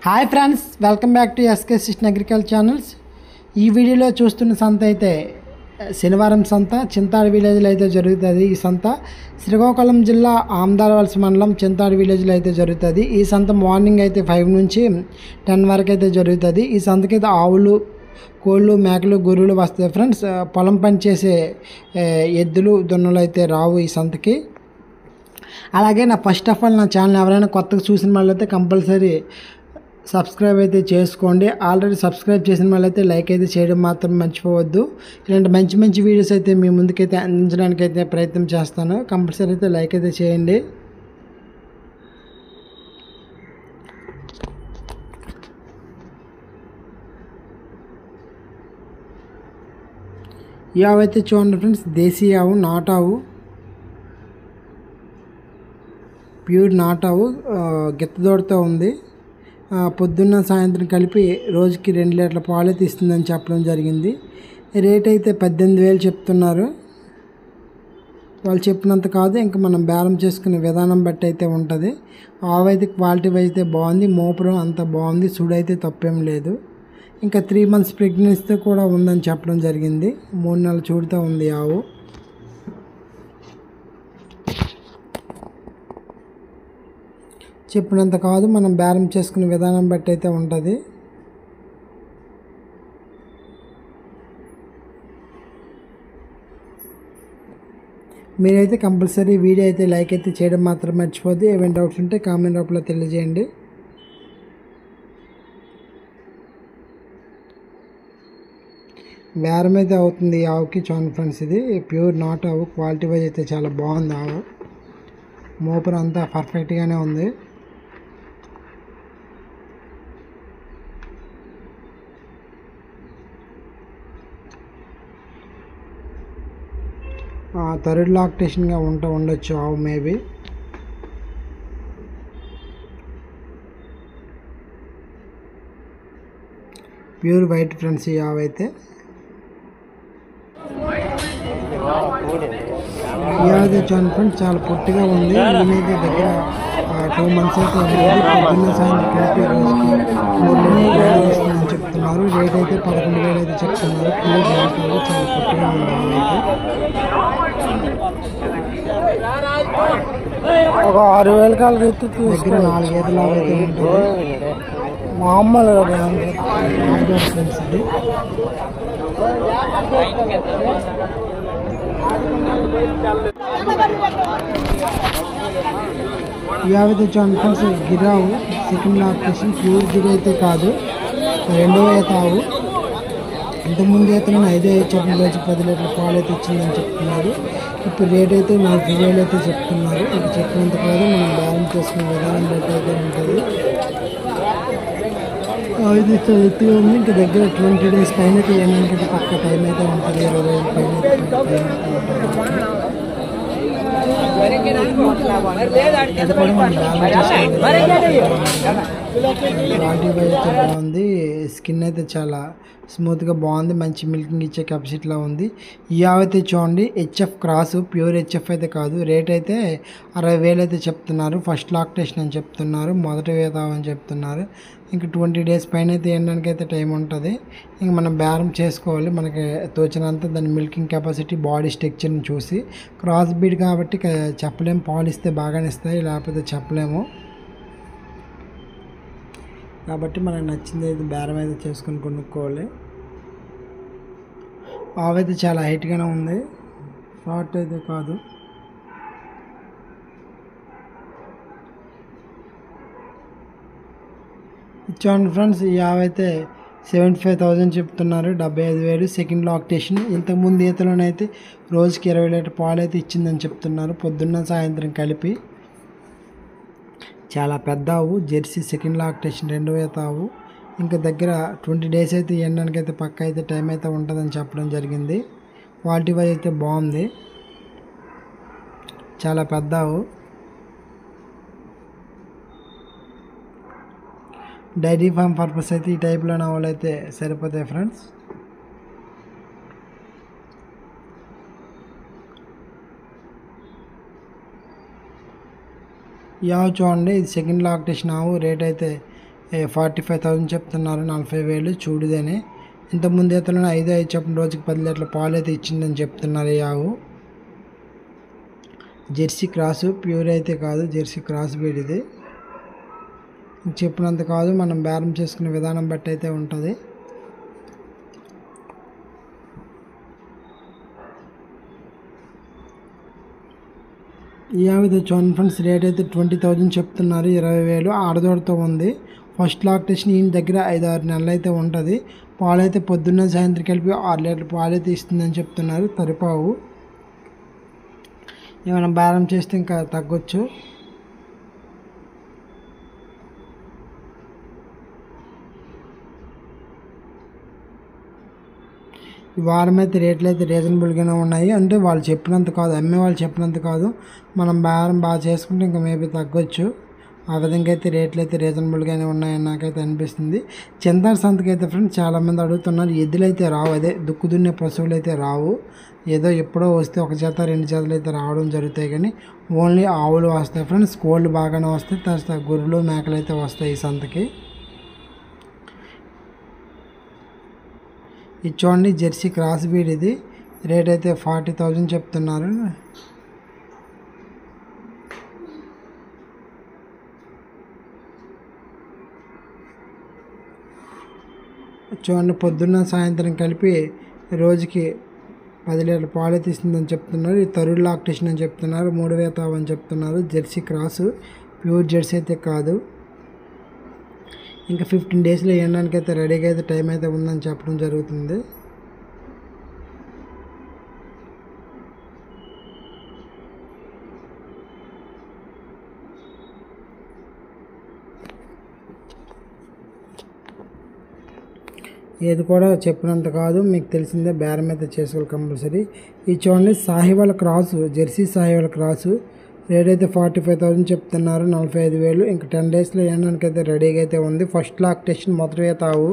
Hi friends, welcome back to SK సిస్టన్ agriculture channels. ఈ వీడియోలో చూస్తున్న సంత అయితే శనివారం సంత చింతాడు విలేజ్లో అయితే జరుగుతుంది. ఈ సంత శ్రీకాకుళం జిల్లా ఆమదాలవలస మండలం చింతాడు విలేజ్లో అయితే జరుగుతుంది. ఈ సంత మార్నింగ్ అయితే 5 నుంచి 10 వరకు అయితే జరుగుతుంది. ఈ సంతకి అయితే ఆవులు, కోళ్ళు, మేకలు, గొర్రెలు వస్తాయి ఫ్రెండ్స్. పొలం పని చేసే ఎద్దులు, దున్నలు అయితే రావు ఈ సంతకి. అలాగే ఫస్ట్ ఆఫ్ ఆల్ నా ఛానల్ ఎవరైనా కొత్తగా చూసిన వాళ్ళైతే కంపల్సరీ సబ్స్క్రైబ్ అయితే చేసుకోండి. ఆల్రెడీ సబ్స్క్రైబ్ చేసిన వాళ్ళైతే లైక్ అయితే చేయడం మాత్రం మర్చిపోవద్దు. ఇలాంటి మంచి మంచి వీడియోస్ అయితే మీ ముందుకైతే అందించడానికి అయితే ప్రయత్నం చేస్తాను. కంపల్సరీ అయితే లైక్ అయితే చేయండి. ఈ ఆవు అయితే చూడండి ఫ్రెండ్స్, దేశీ ఆవు, నాటావు, ప్యూర్ నాటావు, గిత్తదోడతో ఉంది. పొద్దున్న సాయంత్రం కలిపి రోజుకి 2 లీటర్ల పాలు అయితే ఇస్తుందని చెప్పడం జరిగింది. రేట్ అయితే 18,000 చెప్తున్నారు. వాళ్ళు చెప్పినంత కాదు, ఇంకా మనం బేరం చేసుకునే విధానం బట్టి అయితే ఉంటుంది. ఆవు అయితే క్వాలిటీ అయితే బాగుంది, మోపురం అంత బాగుంది, సుడైతే తప్పేం లేదు. ఇంకా 3 months ప్రెగ్నెన్సీతో కూడా ఉందని చెప్పడం జరిగింది. 3 నెలల చూడుతూ ఉంది ఆవు. చెప్పినంత కాదు, మనం బేరం చేసుకునే విధానం బట్టి అయితే ఉంటుంది. మీరైతే కంపల్సరీ వీడియో అయితే లైక్ అయితే చేయడం మాత్రం మర్చిపోద్దు. ఏమైనా డౌట్స్ ఉంటే కామెంట్ రూపంలో తెలియజేయండి. బేరం అయితే అవుతుంది ఈ ఆవుకి. చూడండి ఫ్రెండ్స్, ఇది ప్యూర్ నాట్ ఆవు, క్వాలిటీ వైజ్ అయితే చాలా బాగుంది ఆవు. మోపర్ అంతా పర్ఫెక్ట్గానే ఉంది. థర్డ్ లాక్టేషన్గా ఉండొచ్చు ఆవు మేబీ. ప్యూర్ వైట్ ఫ్రెండ్స్ ఈ ఆవు అయితే. ఈ ఆవు చూడండి ఫ్రెండ్స్, చాలా పొట్టిగా ఉంది. ఈయనైతే దగ్గర 2 months అయితే పొద్దున్న సాయంత్రం కలిపి 3 లీటర్లు వస్తుందని చెప్తున్నారు. రేట్ అయితే 11,000 అయితే చెప్తున్నారు. ప్యూర్ వైట్, చాలా పొట్టిగా ఉంది ఆవు అయితే. ఒక 6,000 కాలు ఎత్తు దగ్గర 4 గేదెలు అయితే ఉంటుంది. మామూలు ఫ్రెండ్స్ ఇది. ఈ ఆవు అయితే చూడండి ఫ్రెండ్స్, గిరావు, సెకండ్ లాక్టేషన్, ప్యూర్ గిరి అయితే కాదు, 2వ ఈత ఆవు. ఇంతకుముందు ఈతలను 5 చెప్పిన రోజు 10 లీటర్ల పాలు అయితే ఇచ్చిందని చెప్తున్నారు. ఇప్పుడు రేట్ అయితే 40,000 అయితే చెప్తున్నారు. ఇంకా చెప్పినంత కాదు, మనం బ్యాలెన్స్ చేసుకునే విధానం బట్టి అయితే ఉంటుంది. ఇది ఎత్తుగా ఉంది. ఇంకా దగ్గర 20 days పైన తీయడానికి అయితే పక్క టైం అయితే ఉంటుంది. 20 రోజుల పైన అది కూడా మనం బ్యాలెన్స్ క్వాలిటీ అయితే బాగుంది. స్కిన్ అయితే చాలా స్మూత్గా బాగుంది, మంచి మిల్కింగ్ ఇచ్చే కెపాసిటీలా ఉంది. ఈ ఆవు అయితే చూడండి, హెచ్ఎఫ్ క్రాస్, ప్యూర్ హెచ్ఎఫ్ అయితే కాదు. రేట్ అయితే 60,000 అయితే చెప్తున్నారు. ఫస్ట్ లాక్టేషన్ అని చెప్తున్నారు, మొదటి వేత అని చెప్తున్నారు. ఇంకా 20 days పైన అయితే వేయడానికి అయితే టైం ఉంటుంది. ఇంక మనం బేరం చేసుకోవాలి, మనకి తోచినంత దాని మిల్కింగ్ కెపాసిటీ, బాడీ స్ట్రక్చర్ని చూసి. క్రాస్ బీడ్ కాబట్టి చెప్పలేము, పాలు ఇస్తే బాగానే ఇస్తాయి, లేకపోతే చెప్పలేము. కాబట్టి మనకు నచ్చింది అయితే బేరం అయితే చేసుకొని కొనుక్కోవాలి. ఆవు అయితే చాలా హైట్గానే ఉంది, షార్ట్ అయితే కాదు. చూడండి ఫ్రెండ్స్, ఈ ఆవు అయితే 75,000 చెప్తున్నారు. 75,000 సెకండ్ లాక్టేషన్. ఇంతకుముందు ఈతలోనైతే రోజుకి 20 లీటర్ పాలు అయితే ఇచ్చిందని చెప్తున్నారు, పొద్దున్న సాయంత్రం కలిపి. చాలా పెద్ద ఆవు, జెర్సీ, సెకండ్ లాక్టేషన్, 2వ ఈత ఆవు. ఇంకా దగ్గర 20 days అయితే ఎండడానికి అయితే పక్క అయితే టైం అయితే ఉంటుందని చెప్పడం జరిగింది. క్వాలిటీ వైజ్ అయితే బాగుంది, చాలా పెద్ద ఆవు. డైరీ ఫామ్ పర్పస్ అయితే ఈ టైప్లో ఆవులు అయితే సరిపోతాయి ఫ్రెండ్స్. ఈ ఆవు చూడండి, ఇది సెకండ్ లాక్టేషన్ ఆవు. రేట్ అయితే 45,000 చెప్తున్నారు, 40,000 చూడుదని. ఇంతకుముందు ఈతలను 5 చొప్పున రోజుకి 10 లీటర్ల పాలు అయితే ఇచ్చిందని చెప్తున్నారు ఈ ఆవు. జెర్సీ క్రాసు, ప్యూర్ అయితే కాదు, జెర్సీ క్రాస్ బ్రీడ్ ఇది. చెప్పినంత కాదు, మనం బేరం చేసుకునే విధానం బట్టి అయితే ఉంటుంది. ఈ ఆవు చూడండి ఫ్రెండ్స్, రేట్ అయితే 20,000 చెప్తున్నారు, 20,000. ఆడదోడతో ఉంది. ఫస్ట్ లాక్టేషన్ ఈయన దగ్గర 5-6 నెలలు అయితే ఉంటుంది. పాలు అయితే పొద్దున్న సాయంత్రం కలిపి 6 లీటర్ల పాలు అయితే ఇస్తుందని చెప్తున్నారు. తరిపావు ఏమైనా బేరం చేస్తే ఇంకా తగ్గొచ్చు. ఈ వారం అయితే రేట్లు అయితే రీజనబుల్గానే ఉన్నాయి. అంటే వాళ్ళు చెప్పినంత కాదు, అమ్మే వాళ్ళు చెప్పినంత కాదు, మనం బేరం బాగా చేసుకుంటే ఇంకా మేబీ తగ్గొచ్చు. ఆ విధంగా అయితే రేట్లు అయితే రీజనబుల్గానే ఉన్నాయని నాకైతే అనిపిస్తుంది. చింతాడ సంతకి అయితే ఫ్రెండ్స్ చాలామంది అడుగుతున్నారు, ఎద్దులు అయితే రావు, అదే దుక్కు దున్నే పశువులు అయితే రావు. ఏదో ఎప్పుడో వస్తే 1 జత 2 జతలు అయితే రావడం జరుగుతాయి, కానీ ఓన్లీ ఆవులు వస్తాయి ఫ్రెండ్స్. కోళ్ళు బాగానే వస్తాయి, తర్వాత గొర్రెలు మేకలు అయితే వస్తాయి ఈ సంతకి. ఇది చూడండి, జెర్సీ క్రాస్ బ్రీడ్ ఇది. రేట్ అయితే 40,000 చెప్తున్నారు. చూడండి, పొద్దున్న సాయంత్రం కలిపి రోజుకి 10 లీటర్ల పాలు తీస్తుందని చెప్తున్నారు. ఇది థర్డ్ లాక్టేషన్ అని చెప్తున్నారు, 3,000 అని చెప్తున్నారు. జెర్సీ క్రాసు, ప్యూర్ జెర్సీ అయితే కాదు. ఇంకా 15 డేస్లో వేయడానికి అయితే రెడీగా అయితే టైం అయితే ఉందని చెప్పడం జరుగుతుంది. ఏది కూడా చెప్పినంత కాదు, మీకు తెలిసిందే, బేరం అయితే చేసుకోవాలి కంపల్సరీ. ఇది చూడండి, Sahiwal cross, Jersey Sahiwal cross. Rate అయితే 45,000 చెప్తున్నారు, 45,000. ఇంకా 10 డేస్లో వేయడానికి అయితే రెడీగా అయితే ఉంది. ఫస్ట్ లాక్టేషన్, మొదటి తావు.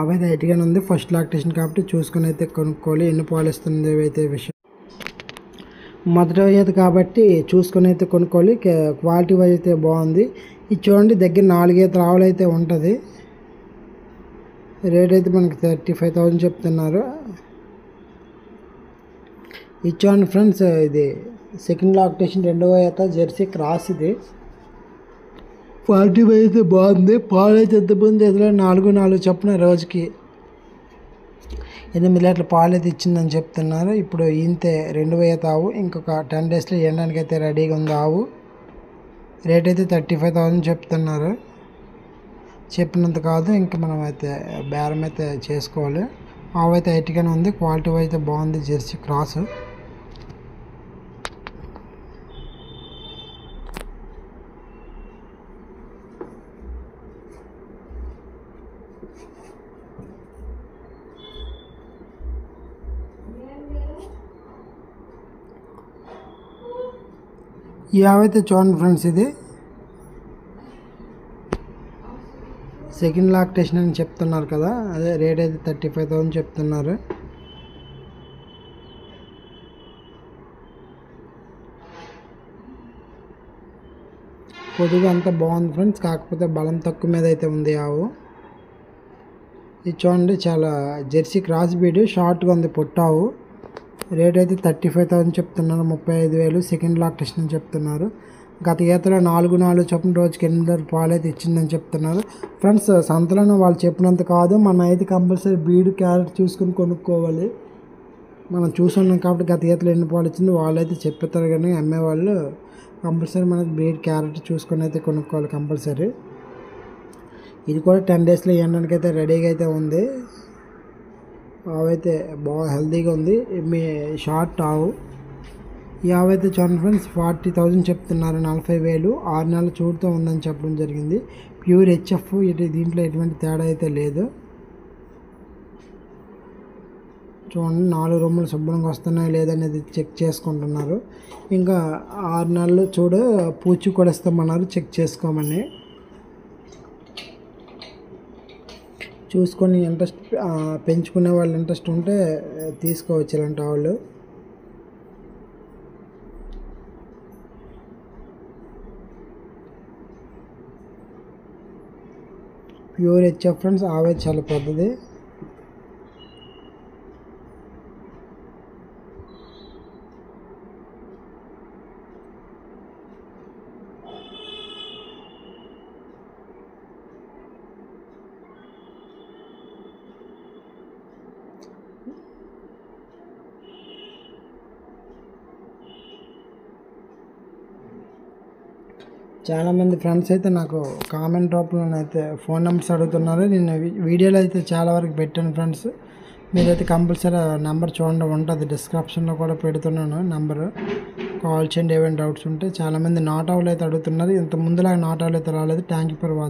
అవైతే హైట్గానే ఉంది, ఫస్ట్ లాక్టేషన్ కాబట్టి చూసుకుని అయితే కొనుక్కోవాలి. ఎన్ని పాలు ఇస్తుంది అయితే విషయం మొదటి అయితే కాబట్టి చూసుకొని అయితే కొనుక్కోవాలి. క్వాలిటీ వైజ్ అయితే బాగుంది. ఇది చూడండి, దగ్గర 4 ఆవులు అయితే ఉంటుంది. రేట్ అయితే మనకి 35,000 చెప్తున్నారు. ఇది చూడండి ఫ్రెండ్స్, ఇది సెకండ్ లాక్టేషన్, 2వ ఈత, జెర్సీ క్రాస్. ఇది క్వాలిటీ వైజ్ అయితే బాగుంది. పాలు అయితే ఎంతమంది ఎదురు 4 చొప్పున రోజుకి 8 లీటర్ల పాలు అయితే ఇచ్చిందని చెప్తున్నారు. ఇప్పుడు ఇంతే 2వ ఈత ఆవు. ఇంకొక 10 డేస్లో వేయడానికి అయితే రెడీగా ఉంది ఆవు. రేట్ అయితే 35,000 చెప్తున్నారు. చెప్పినంత కాదు, ఇంకా మనం అయితే బేరం అయితే చేసుకోవాలి. ఆవు అయితే హైట్గానే ఉంది, క్వాలిటీ అయితే బాగుంది, జెర్సీ క్రాస్. ఈ ఆవు అయితే చూడండి ఫ్రెండ్స్, ఇది సెకండ్ లాక్టేషన్ అని చెప్తున్నారు కదా, అదే రేట్ అయితే 35,000 చెప్తున్నారు. పొదుగు అంతా బాగుంది ఫ్రెండ్స్, కాకపోతే బలం తక్కువ మీద అయితే ఉంది ఆవు. ఇది చూడండి, చాలా జెర్సీ క్రాస్ బ్రీడ్, షార్ట్గా ఉంది పొట్టావు. రేట్ అయితే 35,000 చెప్తున్నారు, 35,000. సెకండ్ లాక్టేషన్ అని చెప్తున్నారు. గత ఈతలో 4 చొప్పున రోజుకి 8 లీటర్ల పాలు అయితే ఇచ్చిందని చెప్తున్నారు. ఫ్రెండ్స్, సంతలో వాళ్ళు చెప్పినంత కాదు, మనం అయితే కంపల్సరీ బ్రీడ్ క్యారెట్ చూసుకుని కొనుక్కోవాలి. మనం చూసున్నాం కాబట్టి గత ఈతలో ఎన్ని పాలు ఇచ్చింది వాళ్ళైతే చెప్పేస్తారు, కానీ అమ్మేవాళ్ళు కంపల్సరీ మనకి బ్రీడ్ క్యారెట్ చూసుకొని అయితే కొనుక్కోవాలి కంపల్సరీ. ఇది కూడా 10 డేస్లో వేయడానికి అయితే రెడీగా అయితే ఉంది. ఆవు అయితే బాగా హెల్తీగా ఉంది, మీ షార్ట్ ఆవు. ఈ ఆవు అయితే చూడండి ఫ్రెండ్స్, 40,000 చెప్తున్నారు, 40,000. 6 నెలల చూడుతూ ఉందని చెప్పడం జరిగింది. ప్యూర్ హెచ్ఎఫ్, దీంట్లో ఎటువంటి తేడా అయితే లేదు. చూడండి, 4 రూములు శుభ్రంగా వస్తున్నాయి లేదనేది చెక్ చేసుకుంటున్నారు. ఇంకా 6 నెలలు పూచి కూడా ఇస్తామన్నారు, చెక్ చేసుకోమని. చూసుకొని ఇంట్రెస్ట్ పెంచుకునే వాళ్ళు ఇంట్రెస్ట్ ఉంటే తీసుకోవచ్చు ఇలాంటి ఆవులు. Pure HF friends. ఆవు అయితే చాలా పెద్దది. చాలామంది ఫ్రెండ్స్ అయితే నాకు కామెంట్ రూపంలోనైతే ఫోన్ నెంబర్స్ అడుగుతున్నారు. నేను వీడియోలో అయితే చాలా వరకు పెట్టాను ఫ్రెండ్స్. మీరైతే కంపల్సరీ నెంబర్ చూడండి, ఉంటుంది డిస్క్రిప్షన్లో కూడా పెడుతున్నాను నెంబరు. కాల్ చేయండి ఏమైనా డౌట్స్ ఉంటే. చాలామంది నాట్ అవులు అయితే అడుగుతున్నారు. ఇంత ముందులాగా నాట్ అవులు అయితే రాలేదు. Thank you for watching.